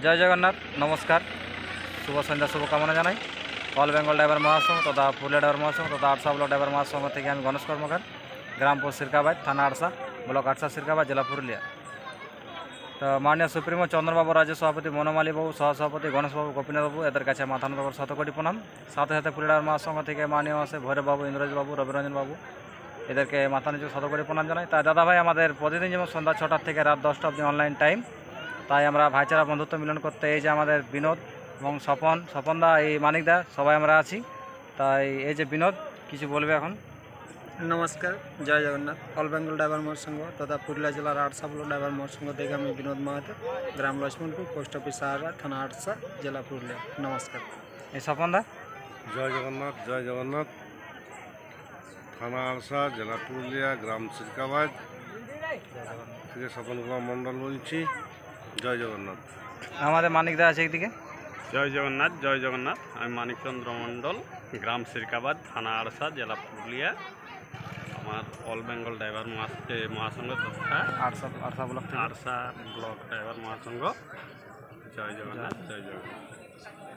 জয় জগন্নাথ, নমস্কার, শুভ সন্ধ্যা, শুভকামনা জানাই। অল বেঙ্গল ড্রাইভার মহাসংঘ তথা পুরুলিয়া ড্রাইভার মহাসংঘ তথা আরসা ব্লক ড্রাইভার মহাসংঘ থেকে আমি গণেশ কর্মকার, গ্রাম পোস্ট সিরকাবাদ, থানা আরসা, ব্লক আরসা সিরকাবাদ, জেলা পুরুলিয়া। তো মাননীয় সুপ্রিমো চন্দ্রবাবু, রাজ্য সভাপতি মনোমালী বাবু, সহসভাপতি গণেশবাবু, গোপীনাথবাবু, এদের কাছে মাথা নত করে শতকোটি প্রণাম। সাথে সাথে পুরুলিয়ার মহাসংঘ থেকে মাননীয় আছে ভৈরববাবু, ইন্দ্রজিৎবাবু, রবিরঞ্জন বাবু, এদেরকে মাথা নিচু শতকোটি প্রণাম জানাই। তাই দাদাভাই আমাদের প্রতিদিন যেমন সন্ধ্যা 6টা থেকে রাত 10টা অবধি অনলাইন টাইম, তাই আমরা ভাইচারা বন্ধুত্ব মিলন করতে এই যে আমাদের বিনোদ এবং স্বপনদা, এই মানিকদা, সবাই আমরা আছি। তাই এই যে বিনোদ কিছু বলবে এখন। নমস্কার, জয় জগন্নাথ। অল বেঙ্গল ড্রাইভার মহাসংঘ তথা পুরুলিয়া জেলার আরসা ব্লক ড্রাইভার মহাসংঘ থেকে আমি বিনোদ মাহাতো, গ্রাম লক্ষ্মণপুর, পোস্ট অফিস সাহারা, থানা আরসা, জেলা পুরুলিয়া। নমস্কার। এই স্বপনদা। জয় জগন্নাথ, জয় জগন্নাথ। থানা আরসা, জেলা পুরুলিয়া, গ্রাম সিরকাবাদ থেকে স্বপন কুমার মণ্ডল বলছি। জয় জগন্নাথ। আমাদের মানিকদা আছে একদিকে। জয় জগন্নাথ, জয় জগন্নাথ। আমি মানিকচন্দ্র মণ্ডল, গ্রাম সিরকাবাদ, থানা আরসা, জেলা পুরুলিয়া। আমার অল বেঙ্গল ড্রাইভার মহাসংঘ তথা আরসা ব্লক থেকে। আরসা ব্লক ড্রাইভার মহাসংঘ। জয় জগন্নাথ, জয় জগন্নাথ।